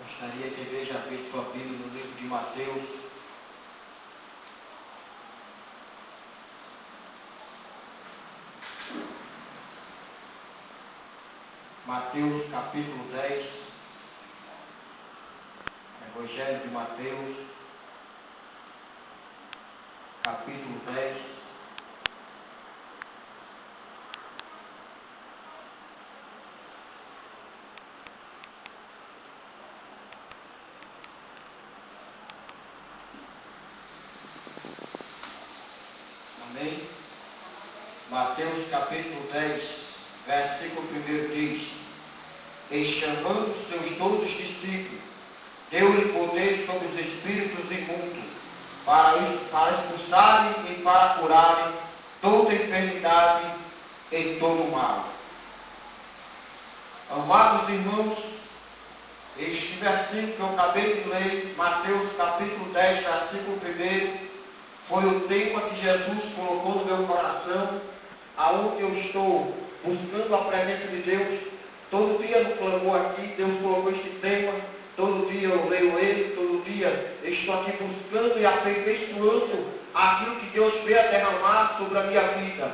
Gostaria que a igreja abrisse sua Bíblia no livro de Mateus. Mateus capítulo 10. Evangelho de Mateus, capítulo 10. Amém? Mateus capítulo 10, versículo 1 diz: E chamando seus 12 discípulos, deu-lhe poder sobre os espíritos imundos, para expulsarem e para curarem toda enfermidade e todo mal. Amados irmãos, este versículo que eu acabei de ler, Mateus capítulo 10, versículo 1, foi o tema que Jesus colocou no meu coração, aonde eu estou buscando a presença de Deus. Todo dia no clamor aqui, Deus colocou este tema. Todo dia eu leio ele, todo dia eu estou aqui buscando e aperfeiçoando aquilo que Deus veio a derramar sobre a minha vida.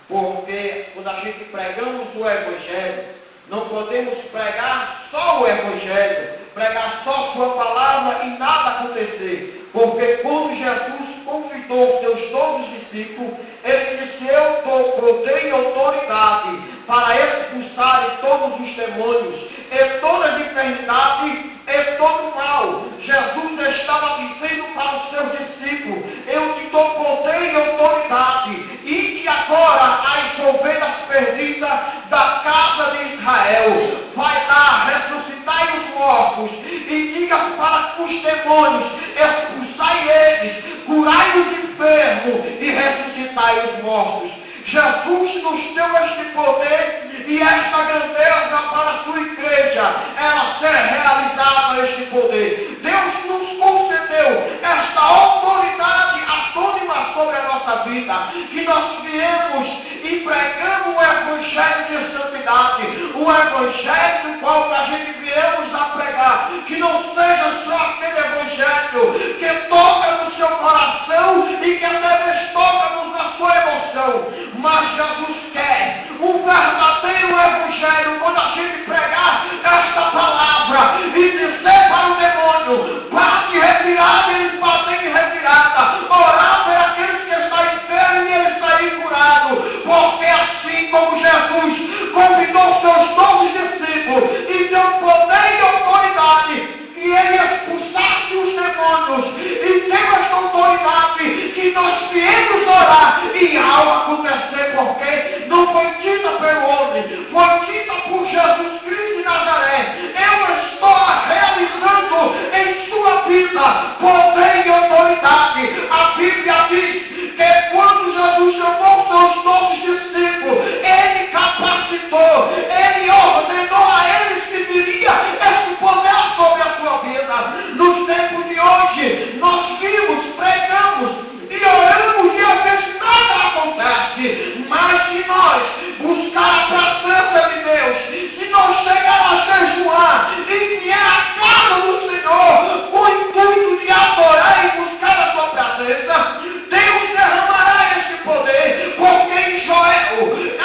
Porque quando a gente pregamos o Evangelho, não podemos pregar só o Evangelho, pregar só a sua palavra e nada acontecer. Porque quando Jesus convidou os seus 12 discípulos, ele disse: eu dou poder e autoridade para expulsar todos os demônios, e todas as enfermidades, e todo mal. Jesus estava dizendo para os seus discípulos: eu te dou poder e autoridade, e que agora as ovelhas perdidas da casa de Israel, vai lá, ressuscitai os mortos, e diga para os demônios, expulsai eles, curai os enfermos e ressuscitai os mortos. Jesus nos deu este poder e esta grandeza para a sua igreja, ela ser realizada este poder. Deus nos concedeu esta autoridade autônoma sobre a nossa vida, que nós viemos e pregamos o Evangelho de santidade, o Evangelho no qual a gente viemos a pregar, que não seja só aquele Evangelho que toca no seu coração e que até toca-nos na sua emoção, mas Jesus quer um verdadeiro Evangelho. Quando a gente pregar esta palavra e dizer para o demônio: bate retirada, eles batem retirada, orar por aqueles que estão enfermos e eles saírem curados, porque assim como Jesus convidou seus 12 discípulos e deu poder e autoridade que ele expulsasse os demônios, e tem esta autoridade que nós viemos orar e algo acontecer, porque não foi dita pelo homem, foi dita por Jesus Cristo de Nazaré. Eu estou realizando em sua vida poder e autoridade. A Bíblia diz que quando Jesus chamou seus 12 discípulos, ele capacitou, ele ordenou a eles que viria esse poder sobre a sua vida. Nos tempos de hoje, nós vimos, pregamos e oramos e às vezes nada acontece. Mas se nós buscar a presença de Deus, se nós chegar a jejuar e vier à casa do Senhor com o intuito de adorar e buscar a sua presença, Deus derramará esse poder. Porque em Joel,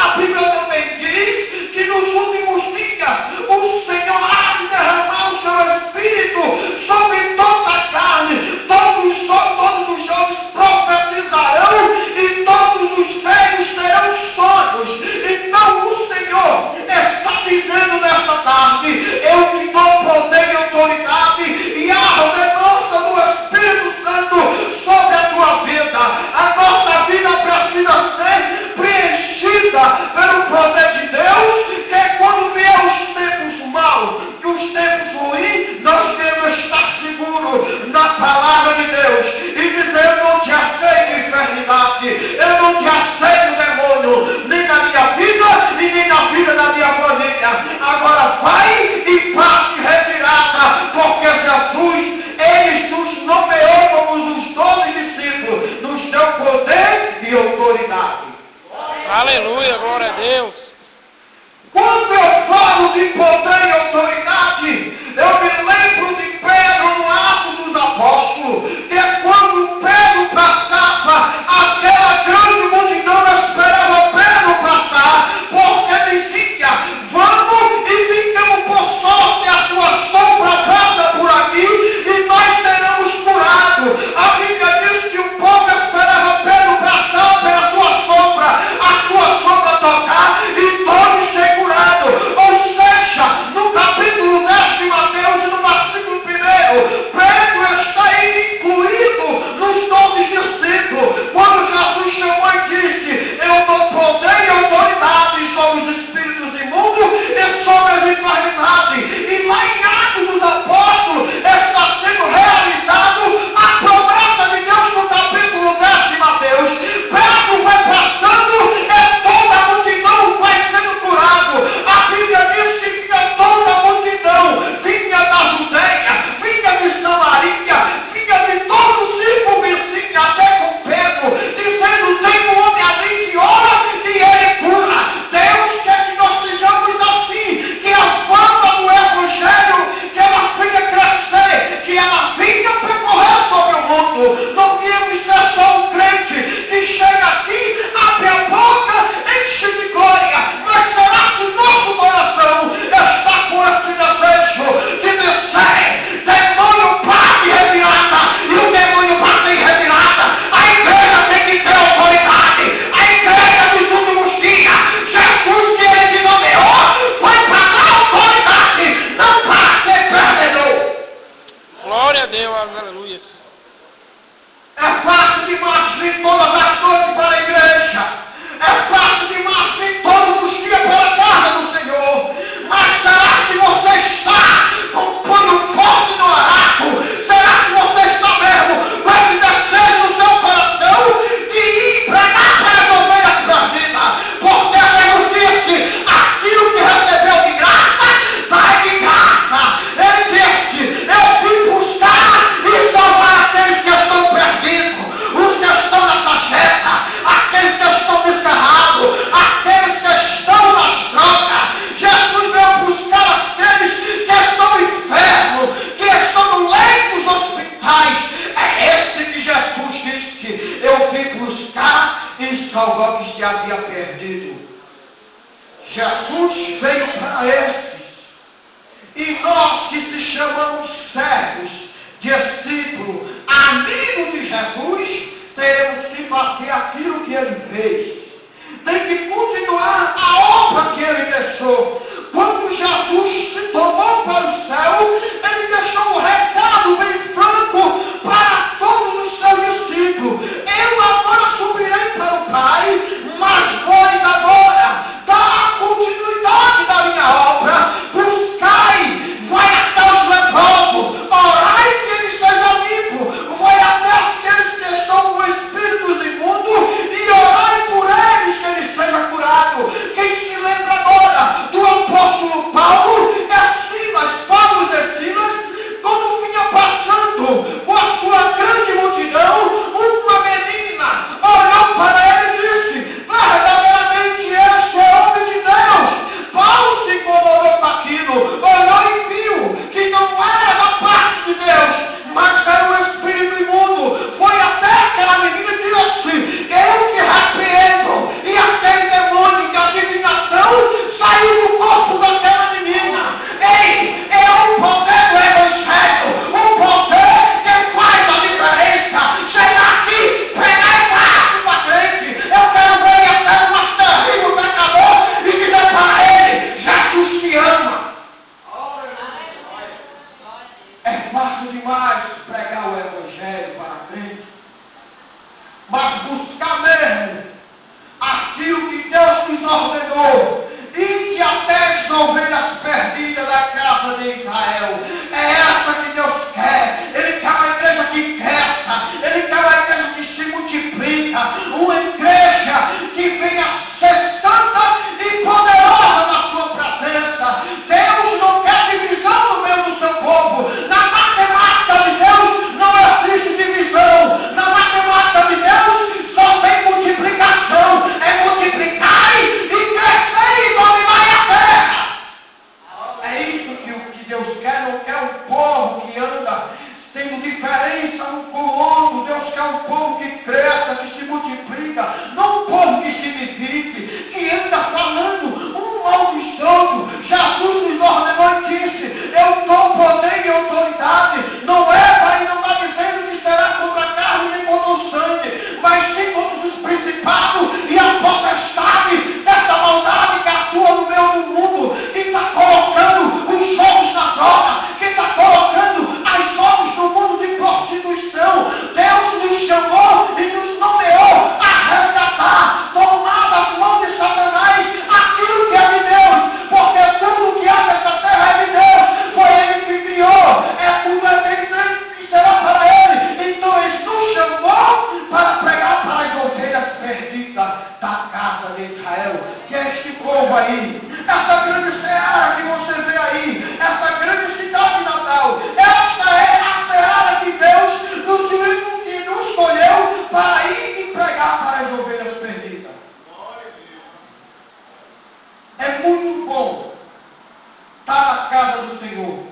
a Bíblia também diz que nos últimos dias o Senhor há de derramar o seu Espírito sobre toda a carne. Todos os jovens profetizarão e todos os velhos terão sonhos. Então o Senhor está dizendo nesta tarde: eu te dou poder e autoridade e a ordenança do Espírito Santo sobre a tua vida. A nossa vida precisa ser preenchida pelo poder de Deus, que é quando vier os tempos maus, que os tempos ruins, nós devemos estar seguros na palavra de Deus e dizer: eu não te aceito enfermidade, eu não te aceito demônio, nem na minha vida e nem na vida da minha família. Agora vai e passe retirada, porque Jesus, ele nos nomeou como os 12 discípulos, nos deu poder e autoridade. Aleluia, glória a Deus. Quando eu falo de poder e autoridade, eu me lembro de faz pregar o Evangelho para a frente, mas buscar mesmo aquilo que Deus nos ordenou, e até as ovelhas perdidas da casa de Israel. É essa que Deus quer. Ele quer uma igreja que cresça, Ele quer uma igreja que se multiplica, uma igreja que venha ser santa e poderosa na sua presença. Deus não quer divisão no meio do seu povo. Na matemática de Deus não existe divisão. Na matemática de Deus só tem multiplicação. É multiplicar e crescer e dominar a terra. É isso que Deus quer. Não quer um povo que anda tendo diferença um com o outro. Deus quer um povo que cresça, que se multiplica. Não um povo que se divide, que anda falando um mal dos outros. Jesus nos ordenou e disse: eu dou poder e autoridade. Não é, Pai, não está dizendo que será contra a carne nem contra o sangue, mas sim contra os principados e a potestade dessa maldade que atua no meio do mundo, que está colocando os jovens na droga, que está colocando as jovens no mundo de prostituição. Deus nos chamou e nos nomeou a resgatar, tomar das mãos de Satanás aquilo que é de Deus, porque tudo que há nessa terra é de Deus, foi Ele que criou, é tudo eterno que será para Ele. Então Ele nos chamou para pregar para as ovelhas perdidas da casa de Israel, que é este povo aí, essa grande seara que você vê aí, essa grande cidade natal. Esta é a seara que Deus nos escolheu para ir e pregar para as ovelhas perdidas. É muito bom estar na casa do Senhor,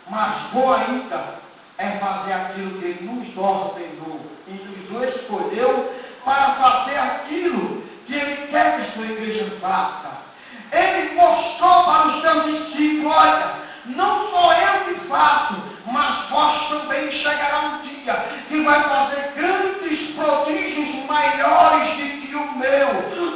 mas bom ainda é fazer aquilo que Ele nos ordenou e nos escolheu para fazer aquilo que Ele quer que sua igreja faça. Ele mostrou para os seus discípulos: olha, não sou eu que faço, mas vós também chegará um dia que vai fazer grandes prodígios maiores do que o meu.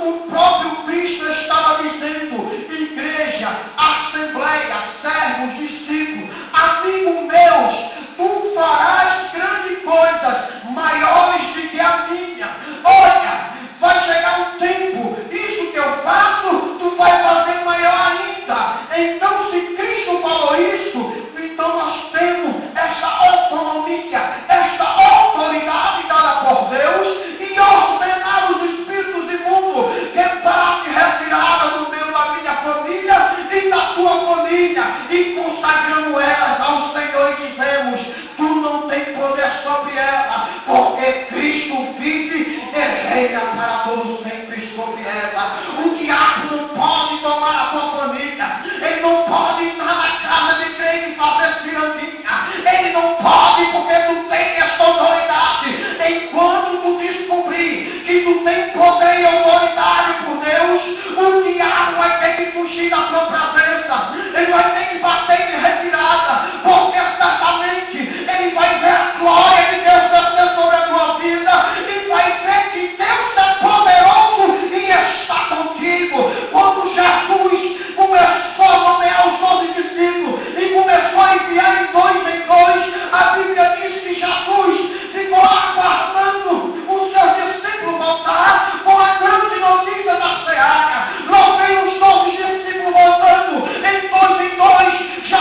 O próprio Cristo estava dizendo: igreja, assembleia, servos, discípulos, amigos meus, tu farás grandes coisas maiores do que a minha. Olha, vai chegar um tempo, isso que eu faço, tu vai fazer maior ainda. Então, se Cristo falou isso, então nós temos essa autonomia, essa autoridade dada por Deus e ordenar os espíritos imundos que parte retirada do meio da minha família e da tua família, e consagramos elas ao Senhor e dizemos: tu não tens poder sobre ela, porque Cristo vive e reina para todos sempre sobre ela. O diabo não pode tomar a tua família, ele não pode entrar na casa de crente e fazer tirantinha, ele não pode, porque tu tens essa autoridade. Enquanto tu descobrir que tu tens poder e autoridade por Deus, o diabo vai ter que fugir da tua presença, ele vai ter que bater de retirada, porque certamente ele vai ver a glória de Deus descer sobre a tua vida e vai ver que Deus é poderoso e está contigo. Quando Jesus começou a nomear os 12 discípulos e começou a enviar em dois, a Bíblia diz que Jesus ficou aguardando os seus discípulos voltar com a grande notícia da seara. Logo veio os 12 discípulos voltando em dois, já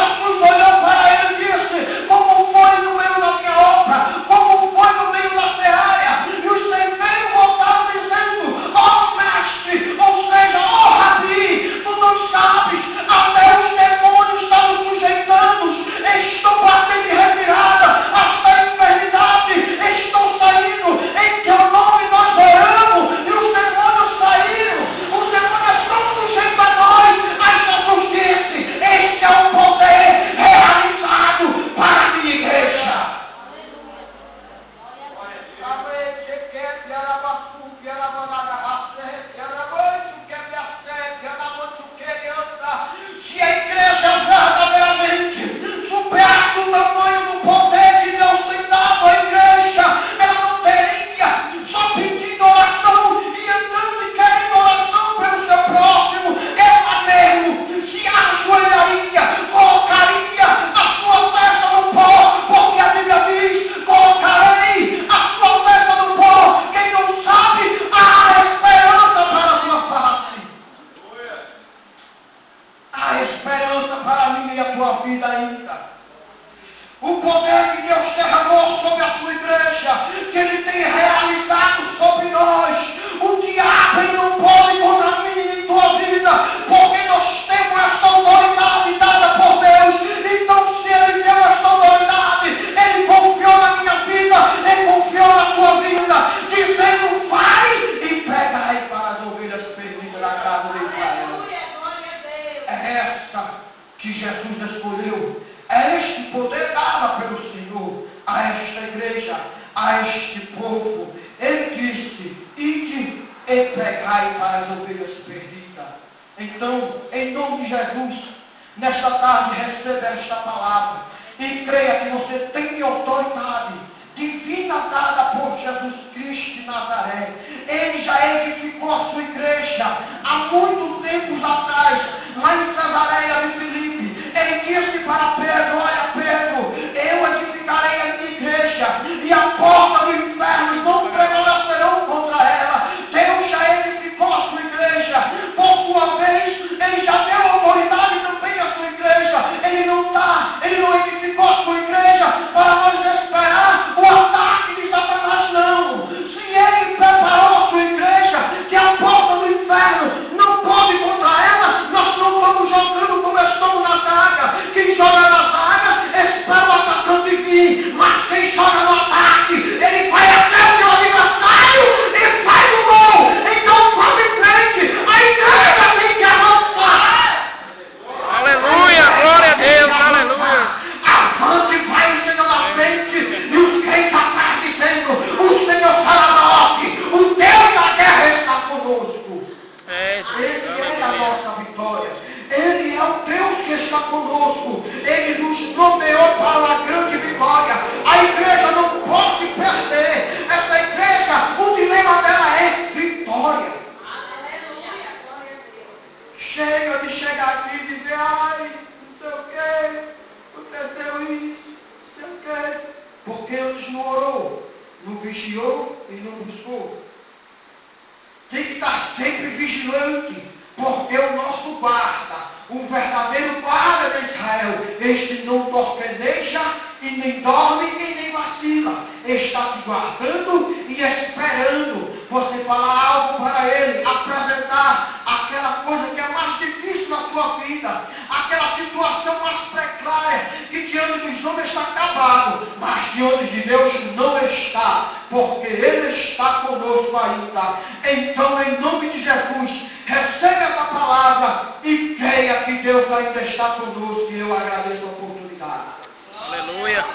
tua vida ainda. O poder que Deus derramou sobre a sua igreja, que Ele tem realizado sobre nós. O diabo ele não pode contra mim em tua vida, porque nós temos essa autoridade dada por Deus. Então, se Ele deu essa autoridade, Ele confiou na minha vida, Ele confiou na tua vida, dizendo: vai e pregai para as ovelhas perdidas da casa de Israel. É essa que Jesus escolheu. É este poder dado pelo Senhor a esta igreja, a este povo. Ele disse: ide e pregai para as ovelhas perdidas. Então, em nome de Jesus, nesta tarde receba esta palavra e creia que você tem autoridade divina dada por Jesus Cristo de Nazaré. Ele já edificou a sua igreja há muitos tempos atrás, lá em Cesareia de Filipe. Ele disse para Pedro: olha Pedro, eu edificarei a minha igreja e a porta do inferno não prevalecerão contra ela. Deus já edificou a sua igreja. Por sua vez, Ele já deu autoridade também à sua igreja. Ele não edificou a sua igreja para nós esperar o ataque de Satanás, não. Se Ele preparou a sua igreja, que a porta do inferno não pode contra ela, nós não vamos jogando como estamos na zaga. Quem joga na zaga espera o atacante vir, mas quem joga no ataque, ele vai até o seu adversário e faz o gol. Então vamos em frente, a igreja tem que avançar. Aleluia, glória a Deus, aleluia. Avance, vai, Senhor, na frente, e os crentes atrás dizendo: o Senhor Farabaoque, o Deus da guerra está conosco. Ele é a nossa vitória. Ele é o Deus que está conosco. Ele nos nomeou para uma grande vitória. A igreja não pode se perder. Essa igreja, o dilema dela é vitória. Chega de chegar aqui e dizer: ai, não sei o que, aconteceu isso, não sei o que. Porque antes não orou, não vigiou e não buscou. Tem que estar sempre vigilante, porque o nosso guarda, o verdadeiro guarda de Israel, este não torpedeja e nem dorme e nem vacila. Está te guardando e esperando você falar algo para ele, apresentar aquela coisa que é mais difícil na sua vida, aquela situação mais precária, que diante dos homens está acabado, mas diante de Deus não está, porque Ele está conosco ainda. Então, em nome de Jesus, recebe essa palavra e creia que Deus ainda está conosco, e eu agradeço a oportunidade. Aleluia.